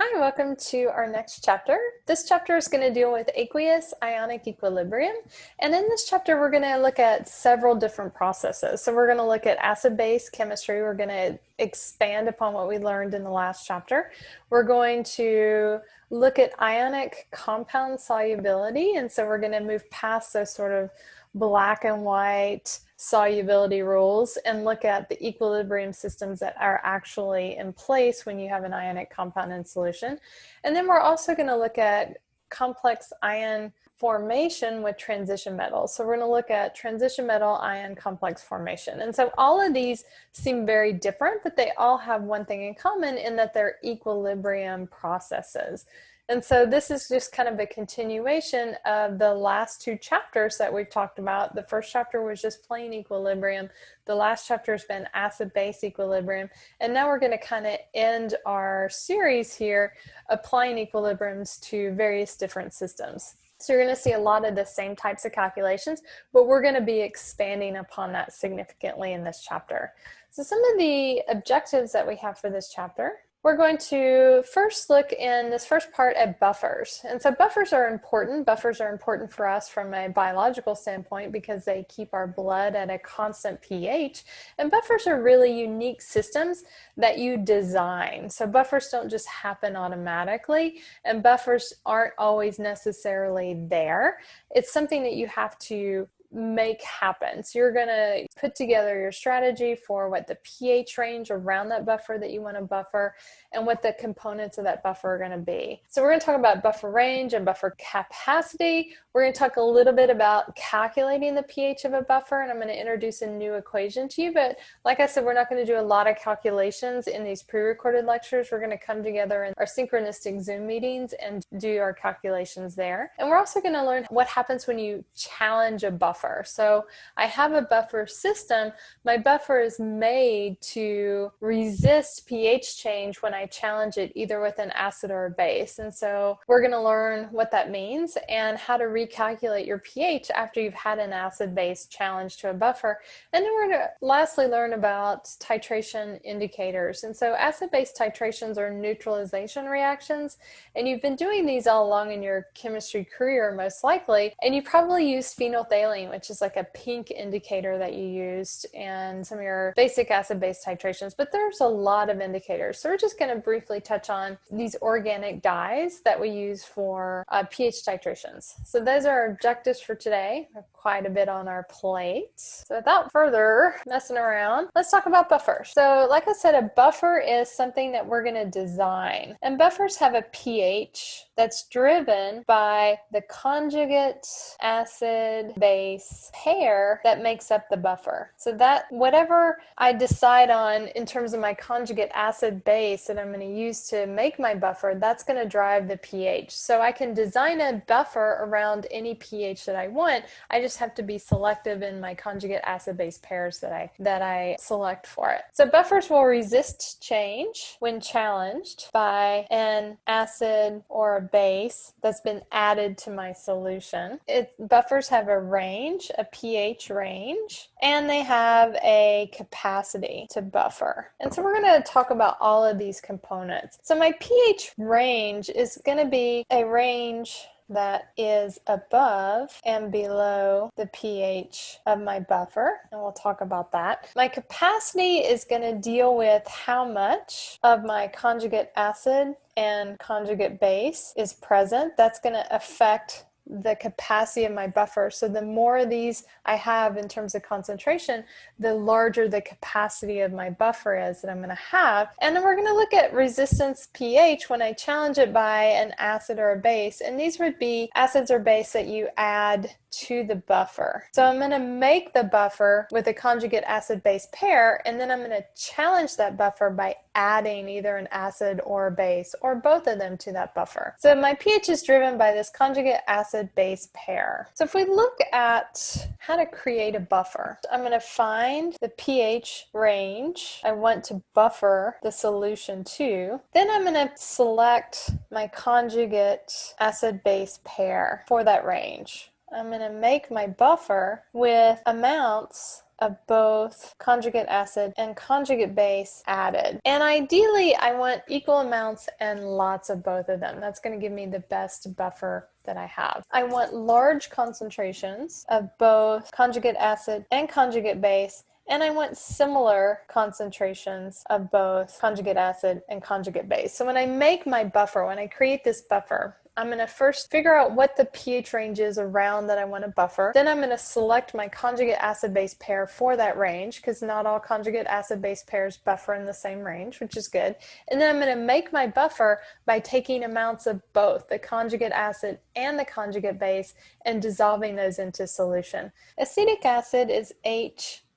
Hi, welcome to our next chapter. This chapter is going to deal with aqueous ionic equilibrium. And in this chapter, we're going to look at several different processes. So we're going to look at acid-base chemistry. We're going to expand upon what we learned in the last chapter. We're going to look at ionic compound solubility. And so we're going to move past those sort of black and white solubility rules and look at the equilibrium systems that are actually in place when you have an ionic compound in solution. And then we're also going to look at complex ion formation with transition metals. So we're going to look at transition metal ion complex formation. And so all of these seem very different, but they all have one thing in common in that they're equilibrium processes. And so this is just kind of a continuation of the last two chapters that we've talked about. The first chapter was just plain equilibrium. The last chapter has been acid-base equilibrium. And now we're going to kind of end our series here applying equilibriums to various different systems. So you're going to see a lot of the same types of calculations, but we're going to be expanding upon that significantly in this chapter. So some of the objectives that we have for this chapter. We're going to first look in this first part at buffers. And so buffers are important. Buffers are important for us from a biological standpoint because they keep our blood at a constant pH. And buffers are really unique systems that you design. So buffers don't just happen automatically, and buffers aren't always necessarily there. It's something that you have to make happen. So you're going to put together your strategy for what the pH range around that buffer that you want to buffer and what the components of that buffer are going to be. So we're going to talk about buffer range and buffer capacity. We're going to talk a little bit about calculating the pH of a buffer, and I'm going to introduce a new equation to you. But like I said, we're not going to do a lot of calculations in these pre-recorded lectures. We're going to come together in our synchronistic Zoom meetings and do our calculations there. And we're also going to learn what happens when you challenge a buffer. So I have a buffer system. My buffer is made to resist pH change when I challenge it either with an acid or a base. And so we're going to learn what that means and how to recalculate your pH after you've had an acid-base challenge to a buffer. And then we're going to lastly learn about titration indicators. And so acid-base titrations are neutralization reactions. And you've been doing these all along in your chemistry career most likely. And you probably use phenolphthalein, which is like a pink indicator that you used in some of your basic acid-base titrations, but there's a lot of indicators. So we're just going to briefly touch on these organic dyes that we use for pH titrations. So those are our objectives for today. We have quite a bit on our plate. So without further messing around, let's talk about buffers. So like I said, a buffer is something that we're going to design. And buffers have a pH that's driven by the conjugate acid-base pair that makes up the buffer. So that whatever I decide on in terms of my conjugate acid-base that I'm going to use to make my buffer, that's going to drive the pH. So I can design a buffer around any pH that I want. I just have to be selective in my conjugate acid-base pairs that I select for it. So buffers will resist change when challenged by an acid or a base that's been added to my solution. Buffers have a range, a pH range, and they have a capacity to buffer. And so we're going to talk about all of these components. So my pH range is going to be a range that is above and below the pH of my buffer, and we'll talk about that. My capacity is going to deal with how much of my conjugate acid and conjugate base is present. That's going to affect the capacity of my buffer. So the more of these I have in terms of concentration, the larger the capacity of my buffer is that I'm going to have. And then we're going to look at resistance pH when I challenge it by an acid or a base. And these would be acids or base that you add to the buffer. So I'm going to make the buffer with a conjugate acid-base pair, and then I'm going to challenge that buffer by adding either an acid or a base or both of them to that buffer. So my pH is driven by this conjugate acid-base pair. So if we look at how to create a buffer, I'm going to find the pH range I want to buffer the solution to. Then I'm going to select my conjugate acid-base pair for that range. I'm going to make my buffer with amounts of both conjugate acid and conjugate base added. And ideally, I want equal amounts and lots of both of them. That's going to give me the best buffer that I have. I want large concentrations of both conjugate acid and conjugate base, and I want similar concentrations of both conjugate acid and conjugate base. So when I make my buffer, when I create this buffer, I'm going to first figure out what the pH range is around that I want to buffer. Then I'm going to select my conjugate acid-base pair for that range, because not all conjugate acid-base pairs buffer in the same range, which is good. And then I'm going to make my buffer by taking amounts of both the conjugate acid and the conjugate base and dissolving those into solution. Acetic acid is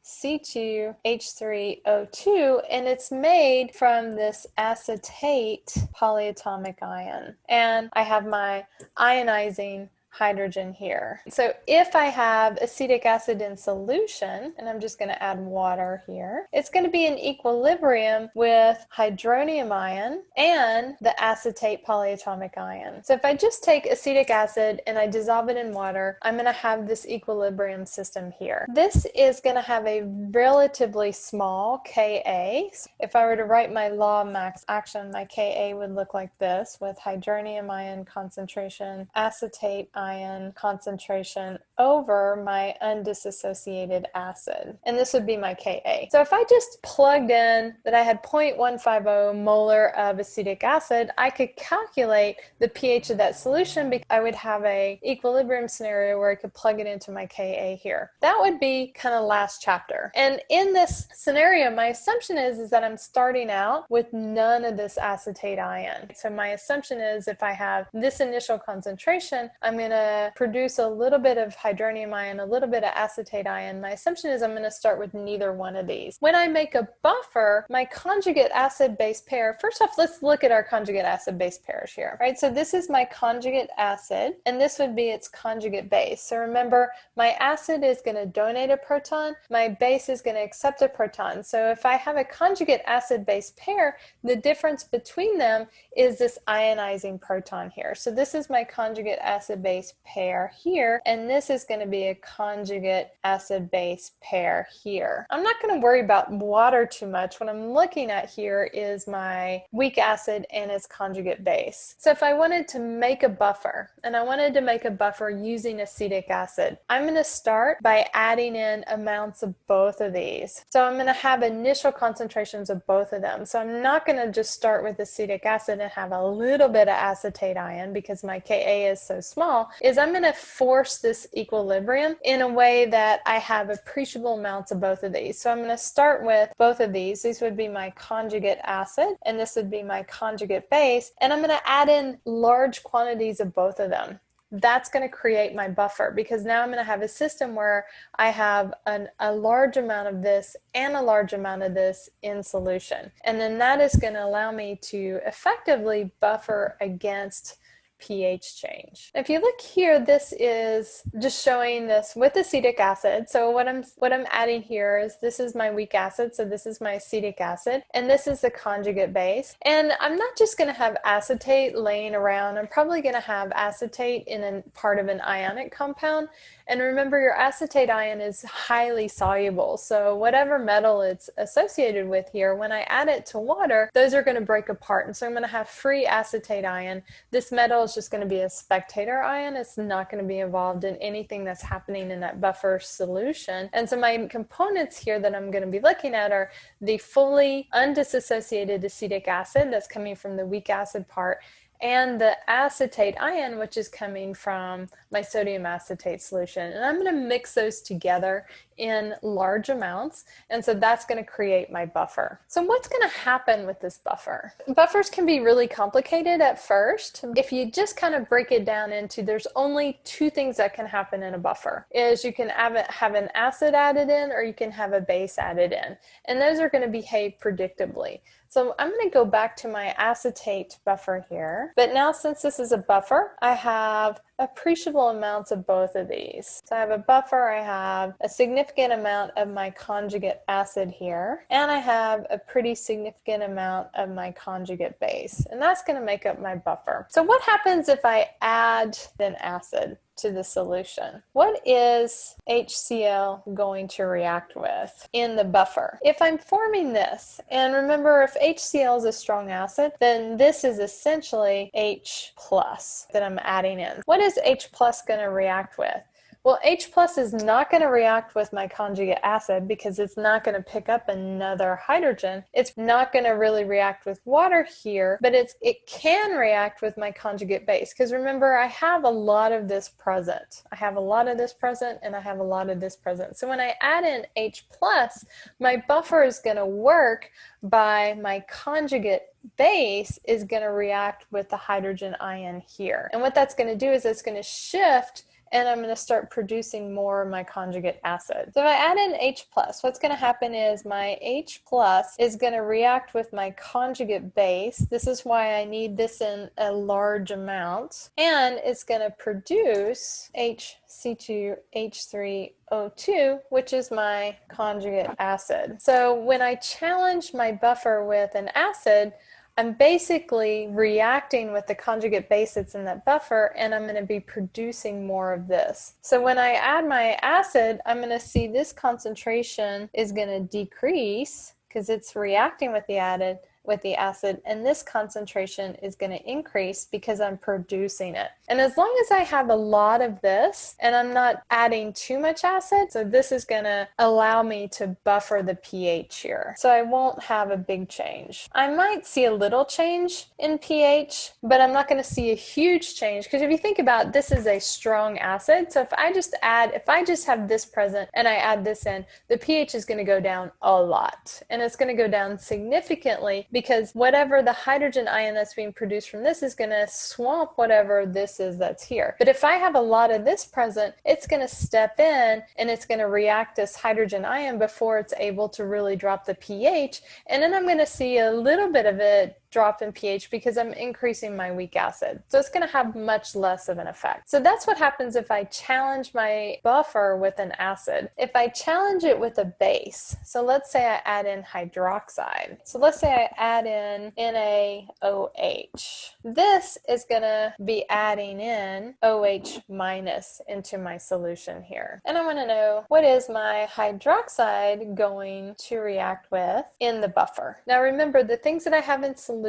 C2H3O2, and it's made from this acetate polyatomic ion. And I have my ionizing hydrogen here. So if I have acetic acid in solution, and I'm just going to add water here, it's going to be in equilibrium with hydronium ion and the acetate polyatomic ion. So if I just take acetic acid and I dissolve it in water, I'm going to have this equilibrium system here. This is going to have a relatively small Ka. If I were to write my law of max action, my Ka would look like this, with hydronium ion concentration, acetate ion concentration over my undissociated acid. And this would be my Ka. So if I just plugged in that I had 0.150 molar of acetic acid, I could calculate the pH of that solution, because I would have a equilibrium scenario where I could plug it into my Ka here. That would be kind of last chapter. And in this scenario, my assumption is that I'm starting out with none of this acetate ion. So my assumption is if I have this initial concentration, I'm going to produce a little bit of hydronium ion, a little bit of acetate ion. My assumption is I'm going to start with neither one of these. When I make a buffer, my conjugate acid-base pair, first off, let's look at our conjugate acid-base pairs here, right? So this is my conjugate acid, and this would be its conjugate base. So remember, my acid is going to donate a proton, my base is going to accept a proton. So if I have a conjugate acid-base pair, the difference between them is this ionizing proton here. So this is my conjugate acid-base pair here, and this is going to be a conjugate acid-base pair here. I'm not going to worry about water too much. What I'm looking at here is my weak acid and its conjugate base. So if I wanted to make a buffer, and I wanted to make a buffer using acetic acid, I'm going to start by adding in amounts of both of these. So I'm going to have initial concentrations of both of them. So I'm not going to just start with acetic acid and have a little bit of acetate ion, because my Ka is so small, I'm going to force this equilibrium in a way that I have appreciable amounts of both of these. So I'm going to start with both of these. These would be my conjugate acid, and this would be my conjugate base, and I'm going to add in large quantities of both of them. That's going to create my buffer, because now I'm going to have a system where I have a large amount of this and a large amount of this in solution. And then that is going to allow me to effectively buffer against pH change. If you look here, this is just showing this with acetic acid. So what I'm adding here is, this is my weak acid, so this is my acetic acid, and this is the conjugate base. And I'm not just going to have acetate laying around. I'm probably going to have acetate in a part of an ionic compound. And remember, your acetate ion is highly soluble. So whatever metal it's associated with here, when I add it to water, those are going to break apart. And so I'm going to have free acetate ion. This metal is just going to be a spectator ion. It's not going to be involved in anything that's happening in that buffer solution. And so my components here that I'm going to be looking at are the fully undissociated acetic acid that's coming from the weak acid part, and the acetate ion, which is coming from my sodium acetate solution. And I'm going to mix those together in large amounts, and so that's going to create my buffer. So what's going to happen with this buffer? Buffers can be really complicated at first. If you just kind of break it down into, there's only two things that can happen in a buffer. Is you can have an acid added in, or you can have a base added in, and those are going to behave predictably. So I'm going to go back to my acetate buffer here. But now, since this is a buffer, I have appreciable amounts of both of these. So I have a buffer, I have a significant amount of my conjugate acid here, and I have a pretty significant amount of my conjugate base. And that's going to make up my buffer. So what happens if I add an acid? to the solution. What is HCl going to react with in the buffer? If I'm forming this, and remember if HCl is a strong acid, then this is essentially H plus that I'm adding in. What is H plus going to react with? Well, H plus is not going to react with my conjugate acid because it's not going to pick up another hydrogen. It's not going to really react with water here, but it can react with my conjugate base because remember, I have a lot of this present. I have a lot of this present and I have a lot of this present. So when I add in H plus, my buffer is going to work by my conjugate base is going to react with the hydrogen ion here. And what that's going to do is it's going to shift and I'm going to start producing more of my conjugate acid. So if I add in H+, what's going to happen is my H+ is going to react with my conjugate base. This is why I need this in a large amount. And it's going to produce HC2H3O2, which is my conjugate acid. So when I challenge my buffer with an acid, I'm basically reacting with the conjugate base that's in that buffer, and I'm going to be producing more of this. So when I add my acid, I'm going to see this concentration is going to decrease because it's reacting with the acid, and this concentration is going to increase because I'm producing it. And as long as I have a lot of this and I'm not adding too much acid, so this is going to allow me to buffer the pH here. So I won't have a big change. I might see a little change in pH, but I'm not going to see a huge change because if you think about it, this is a strong acid. So if I just have this present and I add this in, the pH is going to go down a lot. And it's going to go down significantly because whatever the hydrogen ion that's being produced from this is going to swamp whatever this is that's here. But if I have a lot of this present, it's going to step in and it's going to react this hydrogen ion before it's able to really drop the pH. And then I'm going to see a little bit of it drop in pH because I'm increasing my weak acid. So it's going to have much less of an effect. So that's what happens if I challenge my buffer with an acid. If I challenge it with a base, so let's say I add in hydroxide. So let's say I add in NaOH. This is going to be adding in OH minus into my solution here. And I want to know what is my hydroxide going to react with in the buffer. Now remember the things that I have in solution,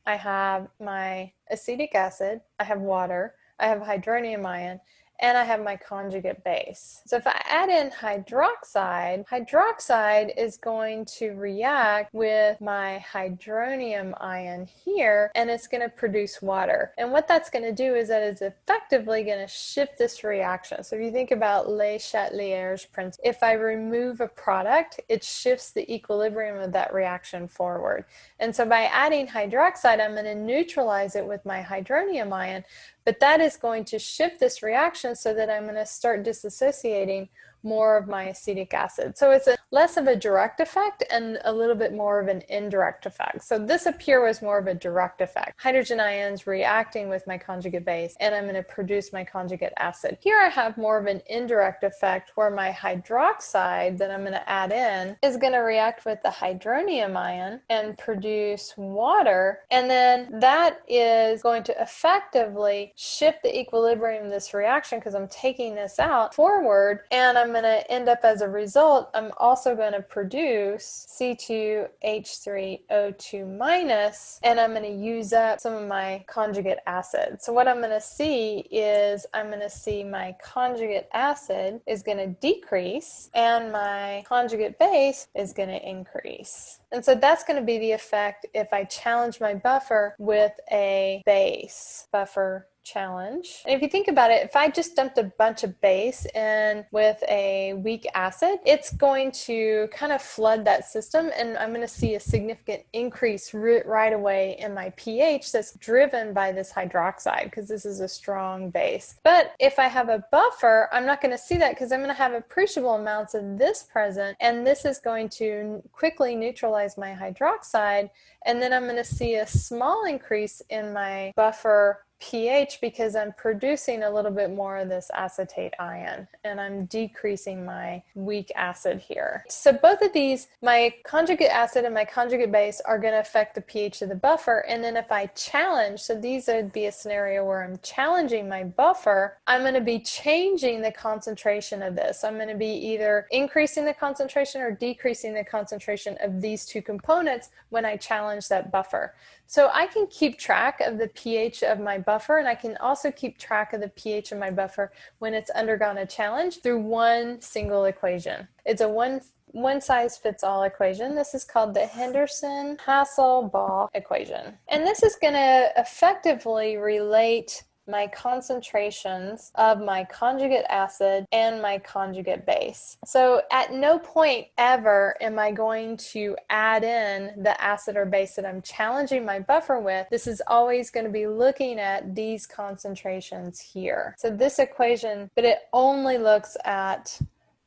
I have my acetic acid, I have water, I have hydronium ion, and I have my conjugate base. So if I add in hydroxide, hydroxide is going to react with my hydronium ion here, and it's going to produce water. And what that's going to do is that it's effectively going to shift this reaction. So if you think about Le Chatelier's principle, if I remove a product, it shifts the equilibrium of that reaction forward. And so by adding hydroxide, I'm going to neutralize it with my hydronium ion, but that is going to shift this reaction so that I'm going to start disassociating more of my acetic acid. So it's less of a direct effect and a little bit more of an indirect effect. So this up here was more of a direct effect. Hydrogen ions reacting with my conjugate base, and I'm going to produce my conjugate acid. Here I have more of an indirect effect where my hydroxide that I'm going to add in is going to react with the hydronium ion and produce water, and then that is going to effectively shift the equilibrium of this reaction because I'm taking this out forward, and I'm going to end up as a result, I'm also going to produce C2H3O2 minus, and I'm going to use up some of my conjugate acid. So what I'm going to see is I'm going to see my conjugate acid is going to decrease and my conjugate base is going to increase. And so that's going to be the effect if I challenge my buffer with a base buffer challenge. And if you think about it, if I just dumped a bunch of base in with a weak acid, it's going to kind of flood that system, and I'm going to see a significant increase right away in my pH that's driven by this hydroxide because this is a strong base. But if I have a buffer, I'm not going to see that because I'm going to have appreciable amounts of this present, and this is going to quickly neutralize my hydroxide, and then I'm going to see a small increase in my buffer pH because I'm producing a little bit more of this acetate ion and I'm decreasing my weak acid here. So both of these, my conjugate acid and my conjugate base, are going to affect the pH of the buffer. And then if I challenge, so these would be a scenario where I'm challenging my buffer, I'm going to be changing the concentration of this. I'm going to be either increasing the concentration or decreasing the concentration of these two components when I challenge that buffer. So I can keep track of the pH of my buffer, and I can also keep track of the pH of my buffer when it's undergone a challenge through one single equation. It's a one-size-fits-all equation. This is called the Henderson-Hasselbalch equation. And this is going to effectively relate my concentrations of my conjugate acid and my conjugate base. So at no point ever am I going to add in the acid or base that I'm challenging my buffer with. This is always going to be looking at these concentrations here. So this equation, but it only looks at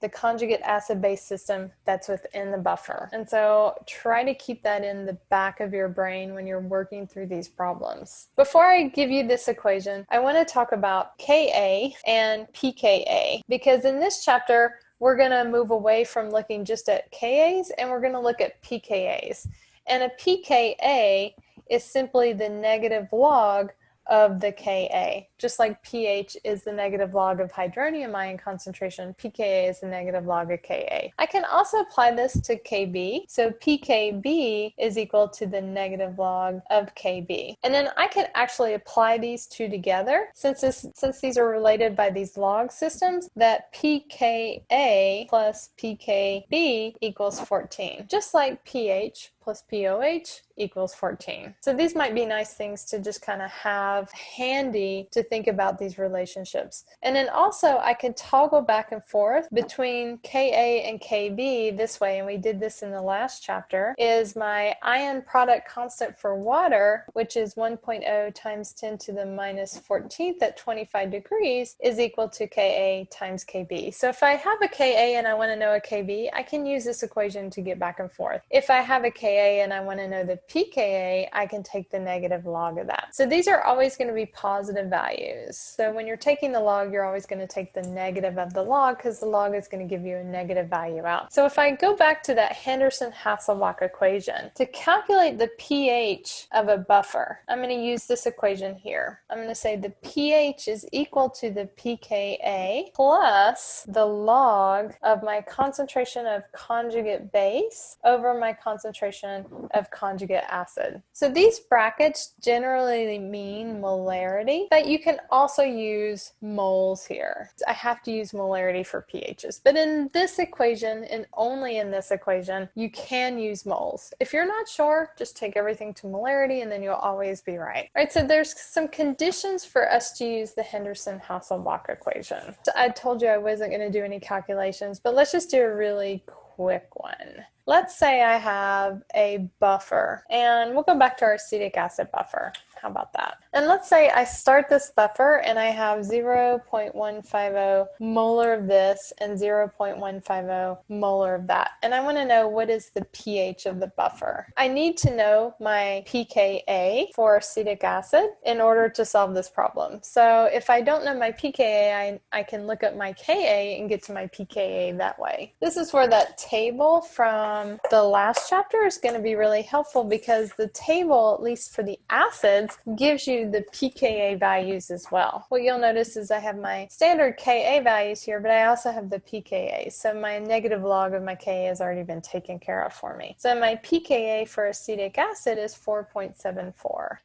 the conjugate acid-base system that's within the buffer. And so try to keep that in the back of your brain when you're working through these problems. Before I give you this equation, I want to talk about Ka and pKa, because in this chapter, we're going to move away from looking just at Kas and we're going to look at pKas. And a pKa is simply the negative log of the Ka. Just like pH is the negative log of hydronium ion concentration, pKa is the negative log of Ka. I can also apply this to Kb. So pKb is equal to the negative log of Kb. And then I can actually apply these two together, since these are related by these log systems, that pKa plus pKb equals 14. Just like pH plus pOH equals 14. So these might be nice things to just kind of have handy to think about these relationships. And then also I can toggle back and forth between Ka and Kb this way, and we did this in the last chapter, is my ion product constant for water, which is 1.0 times 10 to the minus 14th at 25 degrees, is equal to Ka times Kb. So if I have a Ka and I want to know a Kb, I can use this equation to get back and forth. If I have a Ka and I want to know the pKa, I can take the negative log of that. So these are always going to be positive values. So when you're taking the log, you're always going to take the negative of the log because the log is going to give you a negative value out. So if I go back to that Henderson-Hasselbalch equation, to calculate the pH of a buffer, I'm going to use this equation here. I'm going to say the pH is equal to the pKa plus the log of my concentration of conjugate base over my concentration of conjugate acid. So these brackets generally mean molarity, but you can also use moles here. I have to use molarity for pHs, but in this equation, and only in this equation, you can use moles. If you're not sure, just take everything to molarity and then you'll always be right. All right, so there's some conditions for us to use the Henderson-Hasselbalch equation. So I told you I wasn't going to do any calculations, but let's just do a really quick one. Let's say I have a buffer, and we'll go back to our acetic acid buffer. How about that? And let's say I start this buffer and I have 0.150 molar of this and 0.150 molar of that. And I want to know what is the pH of the buffer. I need to know my pKa for acetic acid in order to solve this problem. So if I don't know my pKa, I can look up my Ka and get to my pKa that way. This is where that table from the last chapter is going to be really helpful, because the table, at least for the acids, gives you the pKa values as well. What you'll notice is I have my standard Ka values here, but I also have the pKa. So my negative log of my Ka has already been taken care of for me. So my pKa for acetic acid is 4.74.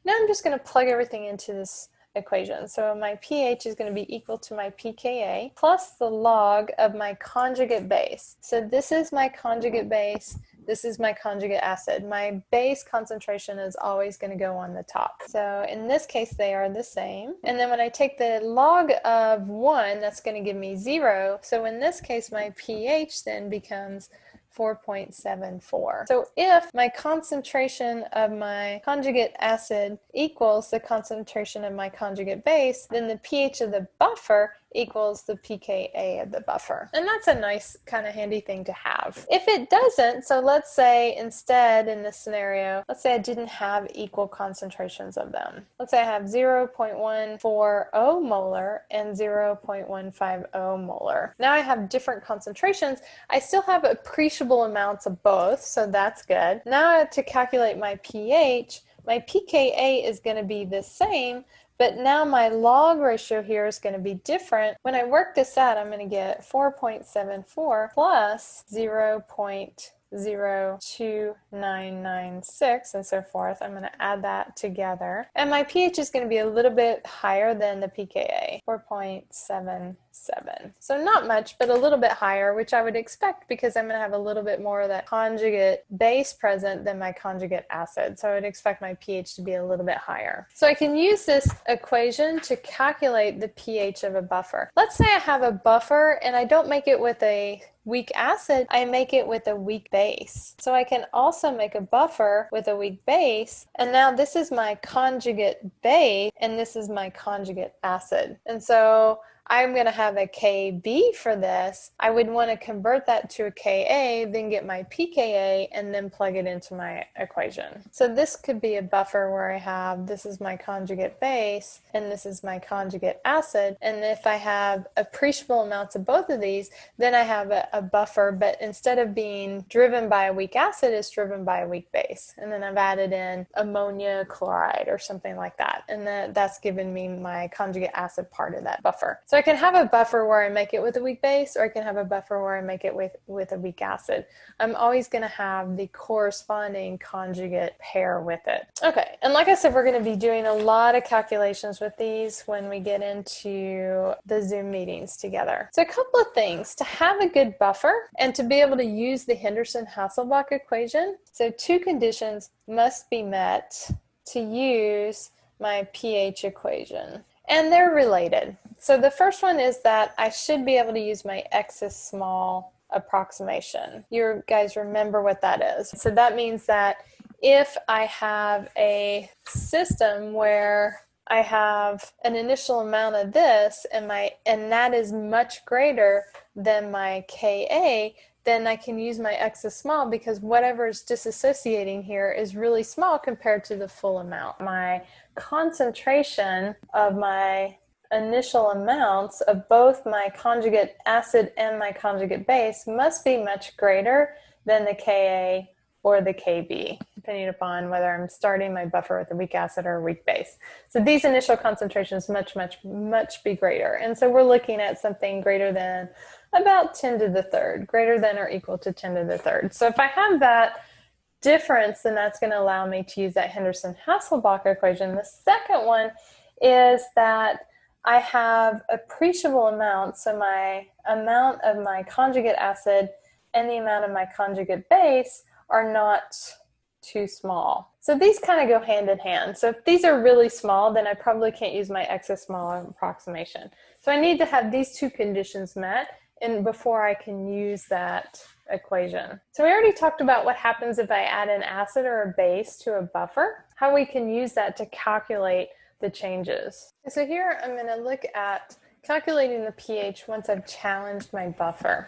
Now I'm just going to plug everything into this equation. So my pH is going to be equal to my pKa plus the log of my conjugate base. So this is my conjugate base. This is my conjugate acid. My base concentration is always going to go on the top. So in this case, they are the same. And then when I take the log of 1, that's going to give me 0. So in this case, my pH then becomes 4.74. So if my concentration of my conjugate acid equals the concentration of my conjugate base, then the pH of the buffer equals the pKa of the buffer. And that's a nice kind of handy thing to have. If it doesn't, so let's say instead in this scenario, let's say I didn't have equal concentrations of them. Let's say I have 0.140 molar and 0.150 molar. Now I have different concentrations. I still have appreciable amounts of both, so that's good. Now to calculate my pH, my pKa is going to be the same, but now my log ratio here is going to be different. When I work this out, I'm going to get 4.74 plus 0.02996 and so forth. I'm going to add that together. And my pH is going to be a little bit higher than the pKa, 4.77. So not much, but a little bit higher, which I would expect because I'm going to have a little bit more of that conjugate base present than my conjugate acid. So I would expect my pH to be a little bit higher. So I can use this equation to calculate the pH of a buffer. Let's say I have a buffer and I don't make it with a weak acid, I make it with a weak base. So I can also make a buffer with a weak base, and now this is my conjugate base and this is my conjugate acid. And so I'm going to have a Kb for this. I would want to convert that to a Ka, then get my pKa, and then plug it into my equation. So this could be a buffer where I have, this is my conjugate base, and this is my conjugate acid. And if I have appreciable amounts of both of these, then I have a buffer, but instead of being driven by a weak acid, it's driven by a weak base. And then I've added in ammonia chloride or something like that. And that's given me my conjugate acid part of that buffer. So I can have a buffer where I make it with a weak base, or I can have a buffer where I make it with a weak acid. I'm always going to have the corresponding conjugate pair with it. Okay, and like I said, we're going to be doing a lot of calculations with these when we get into the Zoom meetings together. So a couple of things. To have a good buffer and to be able to use the Henderson-Hasselbalch equation, so two conditions must be met to use my pH equation. And they're related. So the first one is that I should be able to use my X is small approximation. You guys remember what that is. So that means that if I have a system where I have an initial amount of this and that is much greater than my Ka, then I can use my X is small because whatever is disassociating here is really small compared to the full amount. My concentration of my initial amounts of both my conjugate acid and my conjugate base must be much greater than the Ka or the Kb, depending upon whether I'm starting my buffer with a weak acid or a weak base. So these initial concentrations much be greater. And so we're looking at something greater than about 10 to the third, greater than or equal to 10 to the third. So if I have that difference, then that's going to allow me to use that Henderson-Hasselbalch equation. The second one is that I have appreciable amounts, so my amount of my conjugate acid and the amount of my conjugate base are not too small. So these kind of go hand in hand. So if these are really small, then I probably can't use my X is small approximation. So I need to have these two conditions met before I can use that equation. So we already talked about what happens if I add an acid or a base to a buffer, how we can use that to calculate the changes. So here I'm going to look at calculating the pH once I've challenged my buffer.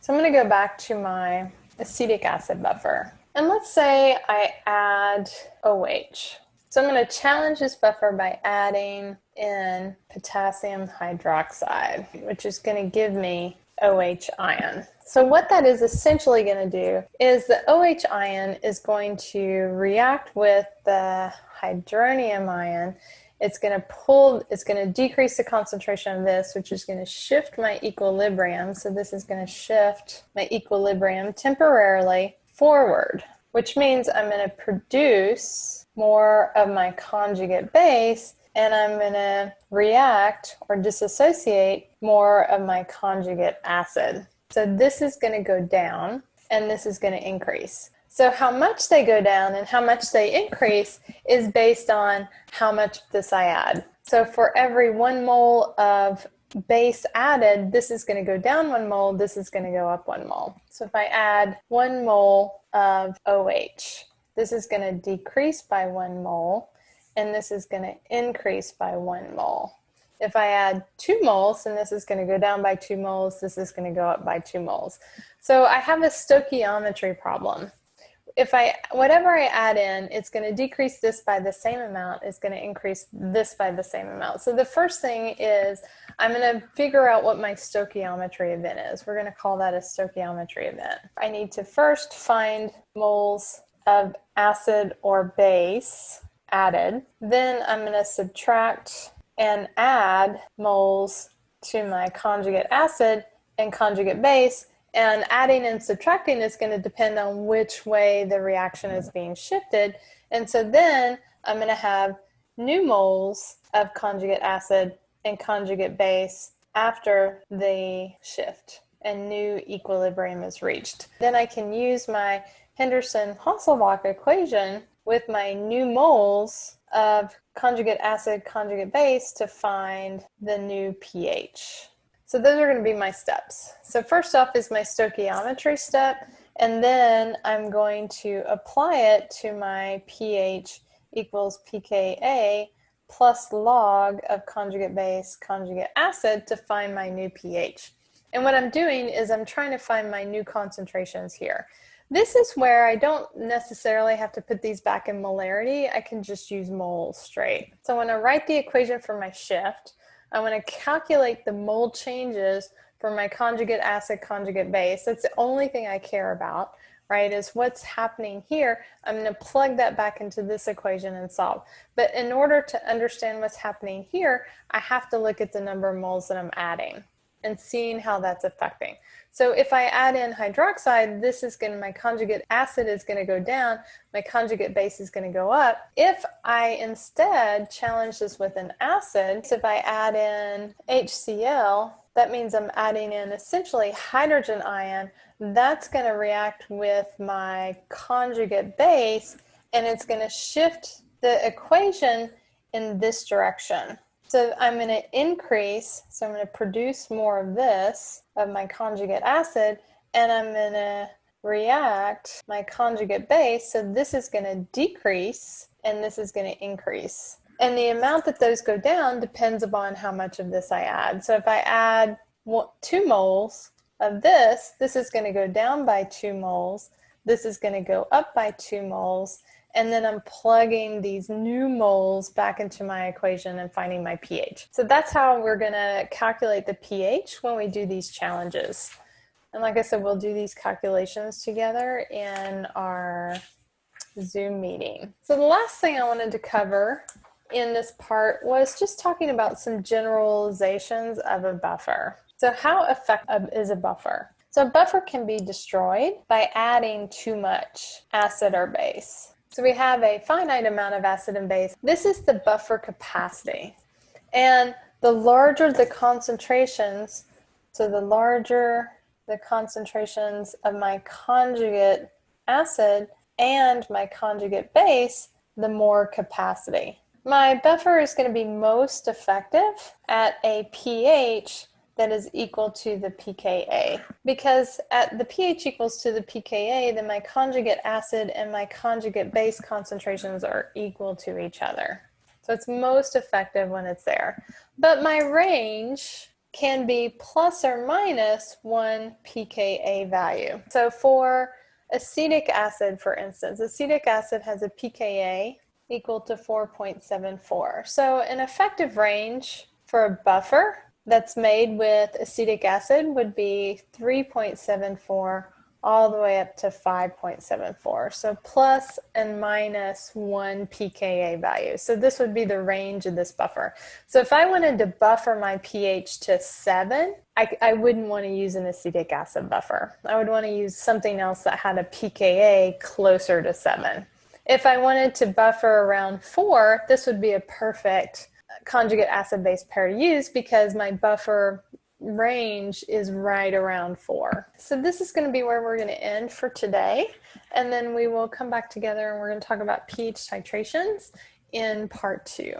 So I'm going to go back to my acetic acid buffer. And let's say I add OH. So I'm going to challenge this buffer by adding in potassium hydroxide, which is going to give me OH ion. So what that is essentially going to do is the OH ion is going to react with the hydronium ion. It's going to decrease the concentration of this, which is going to shift my equilibrium. So this is going to shift my equilibrium temporarily forward, which means I'm going to produce more of my conjugate base, and I'm going to react or disassociate more of my conjugate acid. So this is going to go down, and this is going to increase. So how much they go down and how much they increase is based on how much of this I add. So for every 1 mole of base added, this is going to go down 1 mole, this is going to go up 1 mole. So if I add 1 mole of OH, this is going to decrease by 1 mole, and this is going to increase by 1 mole. If I add 2 moles, then this is going to go down by 2 moles, this is going to go up by 2 moles. So I have a stoichiometry problem. Whatever I add in, it's going to decrease this by the same amount, it's going to increase this by the same amount. So the first thing is I'm going to figure out what my stoichiometry event is. We're going to call that a stoichiometry event. I need to first find moles of acid or base added. Then I'm going to subtract and add moles to my conjugate acid and conjugate base. And adding and subtracting is going to depend on which way the reaction is being shifted. And so then I'm going to have new moles of conjugate acid and conjugate base after the shift, and new equilibrium is reached. Then I can use my Henderson-Hasselbalch equation with my new moles of conjugate acid, conjugate base to find the new pH. So those are going to be my steps. So first off is my stoichiometry step, and then I'm going to apply it to my pH equals pKa plus log of conjugate base, conjugate acid to find my new pH. And what I'm doing is I'm trying to find my new concentrations here. This is where I don't necessarily have to put these back in molarity. I can just use moles straight. So when I write the equation for my shift, I want to calculate the mole changes for my conjugate acid, conjugate base. That's the only thing I care about, right, is what's happening here. I'm going to plug that back into this equation and solve. But in order to understand what's happening here, I have to look at the number of moles that I'm adding and seeing how that's affecting. So if I add in hydroxide, my conjugate acid is going to go down, my conjugate base is going to go up. If I instead challenge this with an acid, so if I add in HCl, that means I'm adding in essentially hydrogen ion. That's going to react with my conjugate base, and it's going to shift the equation in this direction. So I'm going to increase, so I'm going to produce more of this, of my conjugate acid, and I'm going to react my conjugate base, so this is going to decrease, and this is going to increase. And the amount that those go down depends upon how much of this I add. So if I add 2 moles of this is going to go down by 2 moles, this is going to go up by 2 moles, and then I'm plugging these new moles back into my equation and finding my pH. So that's how we're going to calculate the pH when we do these challenges. And like I said, we'll do these calculations together in our Zoom meeting. So the last thing I wanted to cover in this part was just talking about some generalizations of a buffer. So how effective is a buffer? So a buffer can be destroyed by adding too much acid or base. So we have a finite amount of acid and base. This is the buffer capacity. And the larger the concentrations, so the larger the concentrations of my conjugate acid and my conjugate base, the more capacity. My buffer is going to be most effective at a pH that is equal to the pKa. Because at the pH equals to the pKa, then my conjugate acid and my conjugate base concentrations are equal to each other. So it's most effective when it's there. But my range can be plus or minus 1 pKa value. So for acetic acid, for instance, acetic acid has a pKa equal to 4.74. So an effective range for a buffer that's made with acetic acid would be 3.74 all the way up to 5.74. So plus and minus 1 pKa value. So this would be the range of this buffer. So if I wanted to buffer my pH to 7, I wouldn't want to use an acetic acid buffer. I would want to use something else that had a pKa closer to 7. If I wanted to buffer around 4, this would be a perfect conjugate acid-base pair to use because my buffer range is right around 4. So this is going to be where we're going to end for today, and then we will come back together and we're going to talk about pH titrations in part 2.